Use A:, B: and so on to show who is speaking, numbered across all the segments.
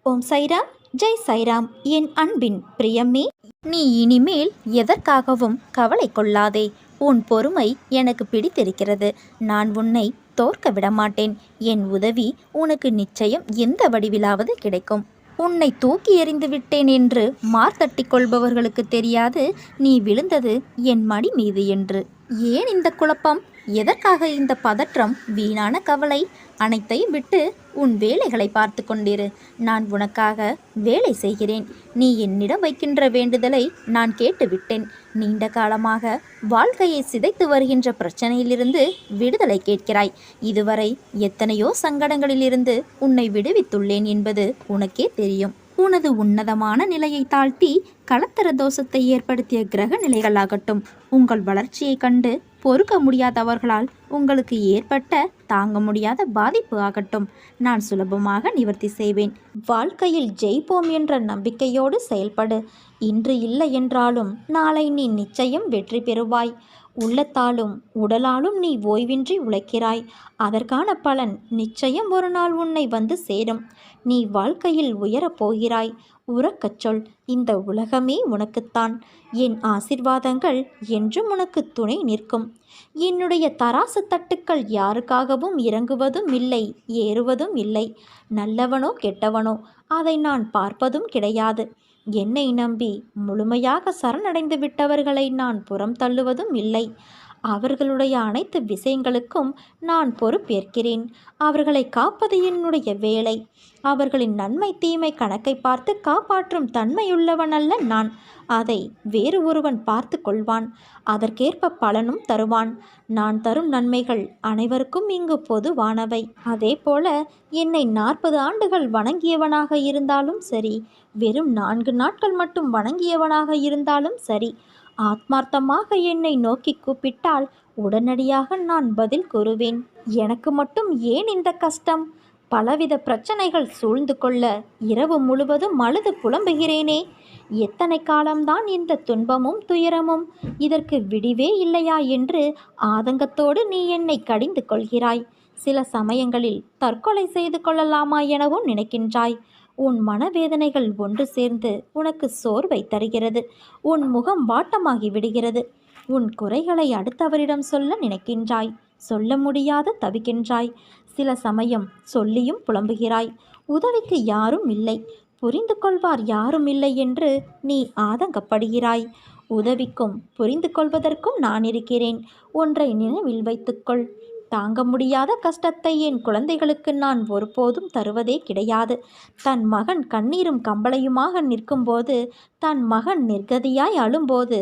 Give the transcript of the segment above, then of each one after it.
A: ஓம் சைராம், ஜெய் சைராம். என் அன்பின் பிரியமே, நீ இனிமேல் எதற்காகவும் கவலை கொள்ளாதே. உன் பொறுமை எனக்கு பிடித்திருக்கிறது. நான் உன்னை தோற்க விடமாட்டேன். என் உதவி உனக்கு நிச்சயம் எந்த வடிவிலாவது கிடைக்கும். உன்னை தூக்கி எறிந்து விட்டேன் என்று மார்த்தட்டி கொள்பவர்களுக்கு தெரியாது நீ விழுந்தது என் மடி மீது என்று. ஏன் இந்த குழப்பம்? எதற்காக இந்த பதற்றம்? வீணான கவலை அனைத்தையும் விட்டு உன் வேலைகளை பார்த்து கொண்டிரு. நான் உனக்காக வேலை செய்கிறேன். நீ என்னிடம் வைக்கின்ற வேண்டுதலை நான் கேட்டுவிட்டேன். நீண்ட காலமாக வாழ்க்கையை சிதைத்து வருகின்ற பிரச்சனையிலிருந்து விடுதலை கேட்கிறாய். இதுவரை எத்தனையோ சங்கடங்களிலிருந்து உன்னை விடுவித்துள்ளேன் என்பது உனக்கே தெரியும். உனது உன்னதமான நிலையை தாழ்த்தி கலத்தர தோஷத்தை ஏற்படுத்திய கிரக நிலைகளாகட்டும், உங்கள் வளர்ச்சியை கண்டு பொறுக்க முடியாதவர்களால் உங்களுக்கு ஏற்பட்ட தாங்க முடியாத பாதிப்பு ஆகட்டும், நான் சுலபமாக நிவர்த்தி செய்வேன். வாழ்க்கையில் ஜெயிப்போம் என்ற நம்பிக்கையோடு செயல்படு. இன்று இல்லை என்றாலும் நாளை நீ நிச்சயம் வெற்றி பெறுவாய். உள்ளத்தாலும் உடலாலும் நீ ஓய்வின்றி உழைக்கிறாய். அதற்கான பலன் நிச்சயம் ஒரு நாள் உன்னை வந்து சேரும். நீ வாழ்க்கையில் உயரப் போகிறாய். உறக்கச் சொல், இந்த உலகமே உனக்குத்தான். என் ஆசிர்வாதங்கள் என்றும் உனக்கு துணை நிற்கும். என்னுடைய தராசு தட்டுக்கள் யாருக்காகவும் இறங்குவதும் இல்லை, ஏறுவதும் இல்லை. நல்லவனோ கெட்டவனோ அதை நான் பார்ப்பதும் கிடையாது. என்னை நம்பி முழுமையாக சரணடைந்து விட்டவர்களை நான் புறம் தள்ளுவதும் இல்லை. அவர்களுடைய அனைத்து விஷயங்களுக்கும் நான் பொறுப்பேற்கிறேன். அவர்களை காப்பது என்னுடைய வேலை. அவர்களின் நன்மை தீமை கணக்கை பார்த்து காப்பாற்றும் தன்மையுள்ளவன் அல்ல நான். அதை வேறு ஒருவன் பார்த்து கொள்வான். அதற்கேற்ப பலனும் தருவான். நான் தரும் நன்மைகள் அனைவருக்கும் இங்கு பொதுவானவை. அதே போல என்னை 40 ஆண்டுகள் வணங்கியவனாக இருந்தாலும் சரி, வெறும் 4 நாட்கள் மட்டும் வணங்கியவனாக இருந்தாலும் சரி, ஆத்மார்த்தமாக என்னை நோக்கி கூப்பிட்டால் உடனடியாக நான் பதில் கூறுவேன். எனக்கு மட்டும் ஏன் இந்த கஷ்டம்? பலவித பிரச்சனைகள் சூழ்ந்து கொள்ள இரவு முழுவதும் அழுது புலம்புகிறேனே. எத்தனை காலம்தான் இந்த துன்பமும் துயரமும்? இதற்கு விடிவே இல்லையா என்று ஆதங்கத்தோடு நீ என்னை கடிந்து கொள்கிறாய். சில சமயங்களில் தற்கொலை செய்து கொள்ளலாமா எனவும் நினைக்கின்றாய். உன் மனவேதனைகள் ஒன்று சேர்ந்து உனக்கு சோர்வை தருகிறது. உன் முகம் வாட்டமாகி விடுகிறது. உன் குறைகளை அடுத்தவரிடம் சொல்ல நினைக்கின்றாய். சொல்ல முடியாது தவிக்கின்றாய். சில சமயம் சொல்லியும் புலம்புகிறாய். உதவிக்கு யாரும் இல்லை, புரிந்து கொள்வார் யாரும் இல்லை என்று நீ ஆதங்கப்படுகிறாய். உதவிக்கும் புரிந்து கொள்வதற்கும் நான் இருக்கிறேன். ஒன்றை நினைவில் வைத்துக்கொள். தாங்க முடியாத கஷ்டத்தை என் குழந்தைகளுக்கு நான் ஒருபோதும் தருவதே கிடையாது. தன் மகன் கண்ணீரும் கம்பளையுமாக நிற்கும்போது, தன் மகன் நிர்கதியாய் அழும்போது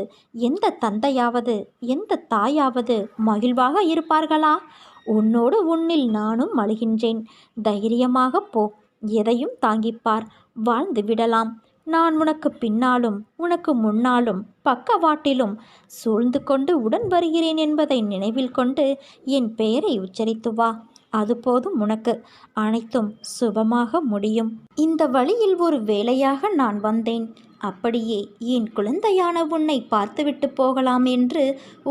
A: எந்த தந்தையாவது எந்த தாயாவது மகிழ்வாக இருப்பார்களா? உன்னோடு உன்னில் நானும் அழுகின்றேன். தைரியமாக போ. எதையும் தாங்கிப்பார். வாழ்ந்து விடலாம். நான் உனக்கு பின்னாலும் உனக்கு முன்னாலும் பக்கவாட்டிலும் சூழ்ந்து கொண்டு உடன் வருகிறேன் என்பதை நினைவில் கொண்டு என் பெயரை உச்சரித்து வா. அது போதும் உனக்கு. அனைத்தும் சுபமாக முடியும். இந்த வழியில் ஒரு வேலையாக நான் வந்தேன். அப்படியே என் குழந்தையான உன்னை பார்த்துவிட்டு போகலாம் என்று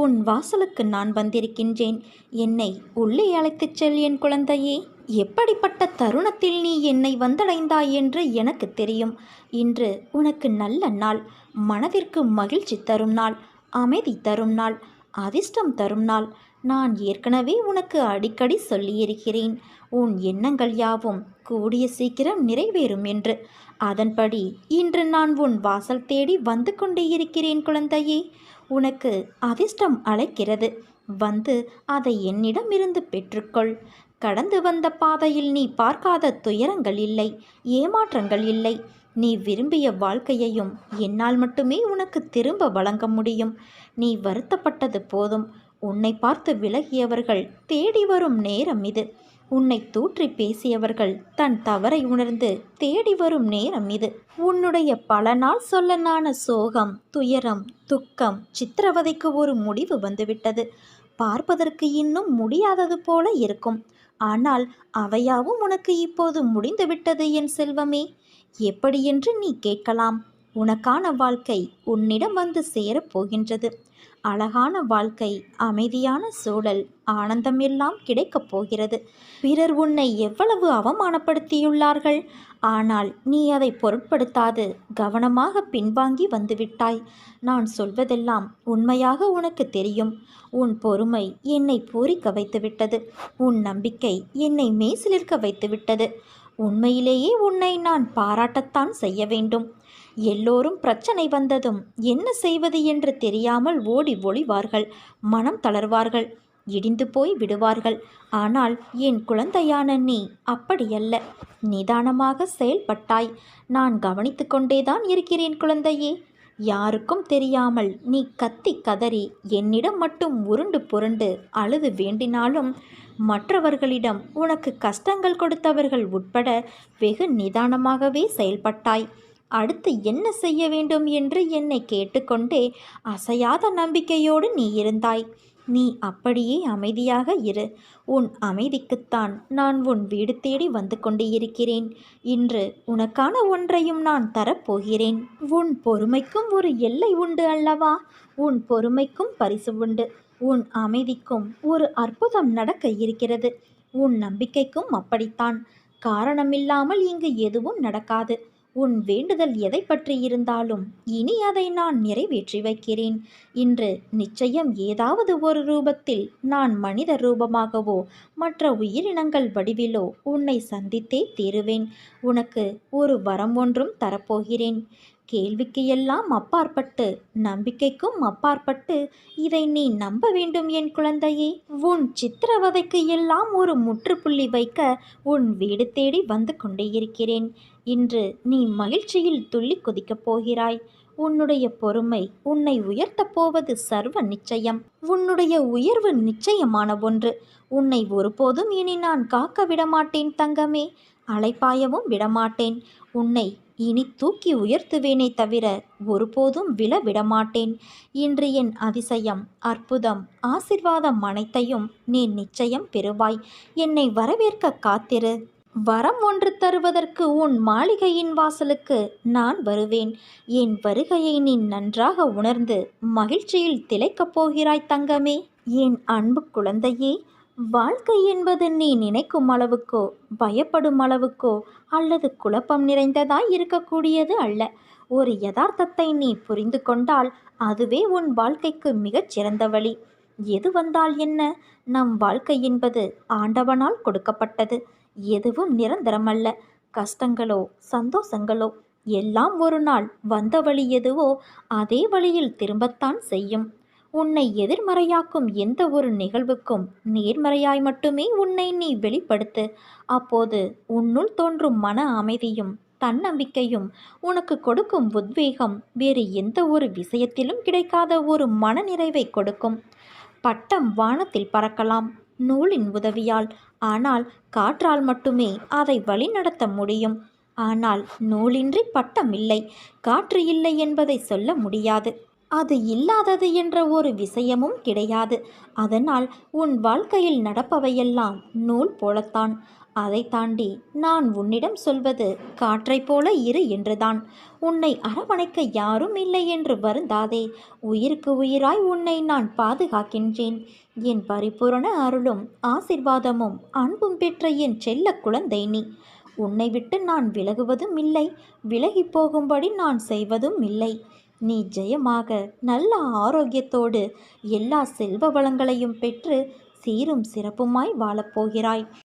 A: உன் வாசலுக்கு நான் வந்திருக்கின்றேன். என்னை உள்ளே அழைத்துச் செல் என் குழந்தையே. எப்படிப்பட்ட தருணத்தில் நீ என்னை வந்தடைந்தாய் என்று எனக்கு தெரியும். இன்று உனக்கு நல்ல நாள். மனதிற்கு மகிழ்ச்சி தரும் நாள், அமைதி தரும் நாள், அதிர்ஷ்டம் தரும் நாள். நான் ஏற்கனவே உனக்கு அடிக்கடி சொல்லியிருக்கிறேன், உன் எண்ணங்கள் யாவும் கூடிய சீக்கிரம் நிறைவேறும் என்று. அதன்படி இன்று நான் உன் வாசல் தேடி வந்து கொண்டே இருக்கிறேன் குழந்தையே. உனக்கு அதிர்ஷ்டம் அழைக்கிறது. வந்து அதை என்னிடம் இருந்து பெற்றுக்கொள். கடந்து வந்த பாதையில் நீ பார்க்காத துயரங்கள் இல்லை, ஏமாற்றங்கள் இல்லை. நீ விரும்பிய வாழ்க்கையையும் என்னால் மட்டுமே உனக்கு திரும்ப வழங்க முடியும். நீ வருத்தப்பட்டது போதும். உன்னை பார்த்து விலகியவர்கள் தேடி வரும் நேரம் இது. உன்னை தூற்றி பேசியவர்கள் தன் தவறை உணர்ந்து தேடி வரும் நேரம் இது. உன்னுடைய பல நாள் சொல்லனான சோகம், துயரம், துக்கம், சித்திரவதைக்கு ஒரு முடிவு வந்துவிட்டது. பார்ப்பதற்கு இன்னும் முடியாதது போல இருக்கும். ஆனால் அவையாவும் உனக்கு இப்போது முடிந்துவிட்டது என் செல்வமே. எப்படி என்று நீ கேட்கலாம். உனக்கான வாழ்க்கை உன்னிடம் வந்து சேரப்போகின்றது. அழகான வாழ்க்கை, அமைதியான சூழல், ஆனந்தம் எல்லாம் கிடைக்கப் போகிறது. பிறர் உன்னை எவ்வளவு அவமானப்படுத்தியுள்ளார்கள். ஆனால் நீ அதை பொருட்படுத்தாது கவனமாக பின்வாங்கி வந்துவிட்டாய். நான் சொல்வதெல்லாம் உண்மையாக உனக்கு தெரியும். உன் பொறுமை என்னை பூரிக்க வைத்துவிட்டது. உன் நம்பிக்கை என்னை மெய்சிலிர்க்க வைத்துவிட்டது. உண்மையிலேயே உன்னை நான் பாராட்டத்தான் செய்ய வேண்டும். எல்லோரும் பிரச்சனை வந்ததும் என்ன செய்வது என்று தெரியாமல் ஓடி ஒளிவார்கள், மனம் தளர்வார்கள், இடிந்து போய் விடுவார்கள். ஆனால் என் குழந்தையான நீ அப்படியல்ல. நிதானமாக செயல்பட்டாய். நான் கவனித்து கொண்டேதான் இருக்கிறேன் குழந்தையே. யாருக்கும் தெரியாமல் நீ கத்தி கதறி என்னிடம் மட்டும் உருண்டு புரண்டு அழுது வேண்டினாலும் மற்றவர்களிடம் உனக்கு கஷ்டங்கள் கொடுத்தவர்கள் உட்பட வெகு நிதானமாகவே செயல்பட்டாய். அடுத்து என்ன செய்ய வேண்டும் என்று என்னை கேட்டுக்கொண்டே அசையாத நம்பிக்கையோடு நீ இருந்தாய். நீ அப்படியே அமைதியாக இரு. உன் அமைதிக்குத்தான் நான் உன் வீடு தேடி வந்து கொண்டு இருக்கிறேன். இன்று உனக்கான ஒன்றையும் நான் தரப்போகிறேன். உன் பொறுமைக்கும் ஒரு எல்லை உண்டு அல்லவா? உன் பொறுமைக்கும் பரிசு உண்டு. உன் அமைதிக்கும் ஒரு அற்புதம் நடக்க இருக்கிறது. உன் நம்பிக்கைக்கும் அப்படித்தான். காரணமில்லாமல் இங்கு எதுவும் நடக்காது. உன் வேண்டுதல் எதை பற்றி இருந்தாலும் இனி அதை நான் நிறைவேற்றி வைக்கிறேன். இன்று நிச்சயம் ஏதாவது ஒரு ரூபத்தில் நான் மனித ரூபமாகவோ மற்ற உயிரினங்கள் வடிவிலோ உன்னை சந்தித்தே தீருவேன். உனக்கு ஒரு வரம் ஒன்றும் தரப்போகிறேன். கேள்விக்கு எல்லாம் அப்பாற்பட்டு, நம்பிக்கைக்கும் அப்பாற்பட்டு இதை நீ நம்ப வேண்டும் என் குழந்தையே. உன் சித்திரவதைக்கு எல்லாம் ஒரு முற்றுப்புள்ளி வைக்க உன் வீடு தேடி வந்து கொண்டே இருக்கிறேன். இன்று நீ மகிழ்ச்சியில் துள்ளி குதிக்கப் போகிறாய். உன்னுடைய பொறுமை உன்னை உயர்த்தப் போவது சர்வ நிச்சயம். உன்னுடைய உயர்வு நிச்சயமான ஒன்று. உன்னை ஒருபோதும் இனி நான் காக்க விடமாட்டேன் தங்கமே. அலைப்பாயவும் விடமாட்டேன். உன்னை இனி தூக்கி உயர்த்துவேனே தவிர ஒருபோதும் விழ விடமாட்டேன். இன்று என் அதிசயம், அற்புதம், ஆசிர்வாதம் அனைத்தையும் நீ நிச்சயம் பெறுவாய். என்னை வரவேற்க காத்திரு. வரம் ஒன்று தருவதற்கு உன் மாளிகையின் வாசலுக்கு நான் வருவேன். என் வருகையை நீ நன்றாக உணர்ந்து மகிழ்ச்சியில் திளைக்கப் போகிறாய் தங்கமே. என் அன்பு குழந்தையே, வாழ்க்கை என்பது நீ நினைக்கும் அளவுக்கோ பயப்படும் அளவுக்கோ அல்லது குழப்பம் நிறைந்ததாய் இருக்கக்கூடியது அல்ல. ஒரு யதார்த்தத்தை நீ புரிந்து கொண்டால் அதுவே உன் வாழ்க்கைக்கு மிகச் சிறந்த வழி. எது வந்தால் என்ன? நம் வாழ்க்கை என்பது ஆண்டவனால் கொடுக்கப்பட்டது. எதுவும் நிரந்தரமல்ல. கஷ்டங்களோ சந்தோஷங்களோ எல்லாம் ஒரு நாள் வந்த வழி எதுவோ அதே வழியில் திரும்பத்தான் செய்யும். உன்னை எதிர்மறையாக்கும் எந்த ஒரு நிகழ்வுக்கும் நேர்மறையாய் மட்டுமே உன்னை நீ வெளிப்படுத்து. அப்போது உன்னுள் தோன்றும் மன அமைதியும் தன்னம்பிக்கையும் உனக்கு கொடுக்கும் உத்வேகம் வேறு எந்த ஒரு விஷயத்திலும் கிடைக்காத ஒரு மனநிறைவை கொடுக்கும். பட்டம் வானத்தில் பறக்கலாம் நூலின் உதவியால். ஆனால் காற்றால் மட்டுமே அதை வழிநடத்த முடியும். ஆனால் நூலின்றி பட்டம் இல்லை, காற்று இல்லை என்பதை சொல்ல முடியாது. அது இல்லாதது என்ற ஒரு விஷயமும் கிடையாது. அதனால் உன் வாழ்க்கையில் நடப்பவையெல்லாம் நூல் போலத்தான். அதை தாண்டி நான் உன்னிடம் சொல்வது காற்றைப் போல இரு என்றுதான். உன்னை அரவணைக்க யாரும் இல்லை என்று வருந்தாதே. உயிருக்கு உயிராய் உன்னை நான் பாதுகாக்கின்றேன். என் பரிபூரண அருளும் ஆசிர்வாதமும் அன்பும் பெற்ற என் செல்ல குழந்தை நீ. உன்னை விட்டு நான் விலகுவதும் இல்லை, விலகி போகும்படி நான் செய்வதும் இல்லை. நீ ஜெயமாக நல்ல ஆரோக்கியத்தோடு எல்லா செல்வ வளங்களையும் பெற்று சீரும் சிறப்புமாய் வாழப்போகிறாய்.